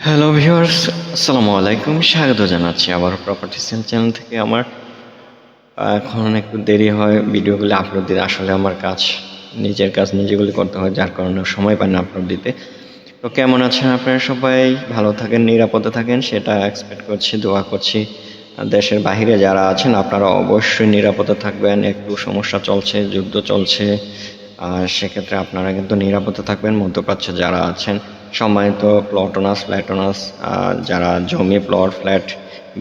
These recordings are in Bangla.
হ্যালো ভিউয়ার্স, আসসালামু আলাইকুম। স্বাগত জানাচ্ছি আবার প্রপার্টি সেল চ্যানেল থেকে। আমার এখন একটু দেরি হয় ভিডিওগুলো আপলোড দিতে। আসলে আমার নিজের কাজ নিজেগুলি করতে হয়, যার কারণে সময় পাই না আপলোড দিতে। তো কেমন আছেন আপনারা সবাই? ভালো থাকেন, নিরাপদে থাকেন, সেটা এক্সপেক্ট করছি, দোয়া করছি। দেশের বাহিরে যারা আছেন আপনারা অবশ্যই নিরাপদে থাকবেন। একটু সমস্যা চলছে, যুদ্ধ চলছে। সেক্ষেত্রে আপনারা কিন্তু নিরাপদে থাকবেন। মধ্যপ্রাচ্যে যারা আছেন, সম্মানিত ফ্ল্যাট ওনার্স, যারা জমি, প্লট, ফ্ল্যাট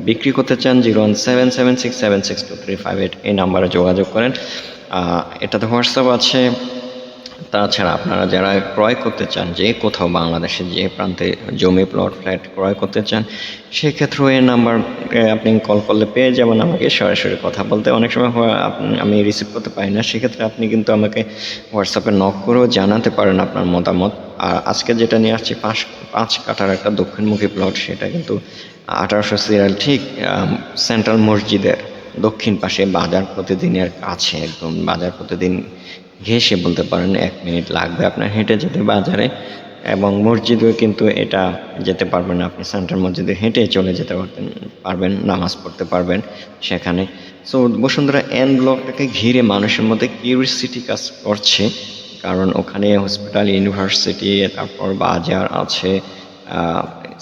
বিক্রি করতে চান, 01776762358 এই নাম্বারে যোগাযোগ করেন। এটাতে হোয়াটসঅ্যাপ আছে। তাছাড়া আপনারা যারা ক্রয় করতে চান, যে কোথাও বাংলাদেশের যে প্রান্তে জমি, প্লট, ফ্ল্যাট ক্রয় করতে চান, সেক্ষেত্রেও এই নাম্বার আপনি কল করলে পেয়ে যাবেন আমাকে। সরাসরি কথা বলতে অনেক সময় আমি রিসিভ করতে পারি না, সেক্ষেত্রে আপনি কিন্তু আমাকে হোয়াটসঅ্যাপে নক করেও জানাতে পারেন আপনার মতামত। আর আজকে যেটা নিয়ে আসছি, 5 কাঠার একটা দক্ষিণমুখী প্লট, সেটা কিন্তু 1800 সিরিয়াল, ঠিক সেন্ট্রাল মসজিদের দক্ষিণ পাশে, বাজার প্রতিদিনের কাছে, একদম বাজার প্রতিদিন ঘেঁষে বলতে পারেন। 1 মিনিট লাগবে আপনার হেঁটে যেতে বাজারে, এবং মসজিদেও কিন্তু এটা যেতে পারবেন আপনি। সেন্ট্রাল মসজিদে হেঁটে চলে যেতে পারবেন, নামাজ পড়তে পারবেন সেখানে। সো বসুন্ধরা এন ব্লকটাকে ঘিরে মানুষের মধ্যে কিউরিসিটি কাজ করছে, কারণ ওখানে হসপিটাল, ইউনিভার্সিটি, তারপর বাজার আছে,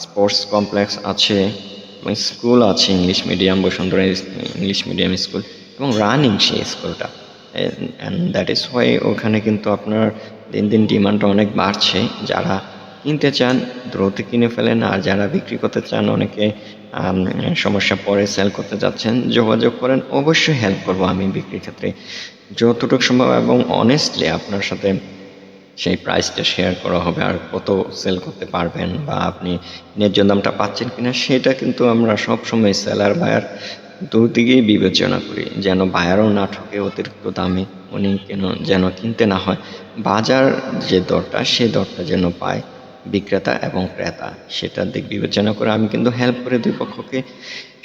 স্পোর্টস কমপ্লেক্স আছে, স্কুল আছে, English medium, Bashundhara English medium school, এবং রানিং সেই স্কুলটা। অ্যান্ড দ্যাট ইজ হোয়াই ওখানে কিন্তু আপনার দিন দিন ডিমান্ড অনেক বাড়ছে। যারা কিনতে চান দ্রুত কিনে ফেলেন, আর যারা বিক্রি করতে চান, অনেকে সমস্যা পরে সেল করতে যাচ্ছেন, যোগাযোগ করেন। অবশ্যই হেল্প করবো আমি বিক্রির ক্ষেত্রে যতটুকু সম্ভব, এবং অনেস্টলি আপনার সাথে সেই প্রাইসটা শেয়ার করা হবে। আর কত সেল করতে পারবেন বা আপনি ন্যায্য দামটা পাচ্ছেন কিনা, সেটা কিন্তু আমরা সবসময় সেলার বায়ার দুদিকেই বিবেচনা করি, যেন বায়ারও না ঠকে অতিরিক্ত দামে, উনি যেন কিনতে না হয়। বাজার যে দরটা, সেই দরটা যেন পায় বিক্রেতা এবং ক্রেতা, সেটার দিক বিবেচনা করে আমি কিন্তু হেল্প করে দুই পক্ষকে।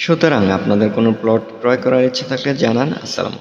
সুতরাং আপনাদের কোনো প্লট ক্রয় করার ইচ্ছে থাকলে জানান। আসসালাম।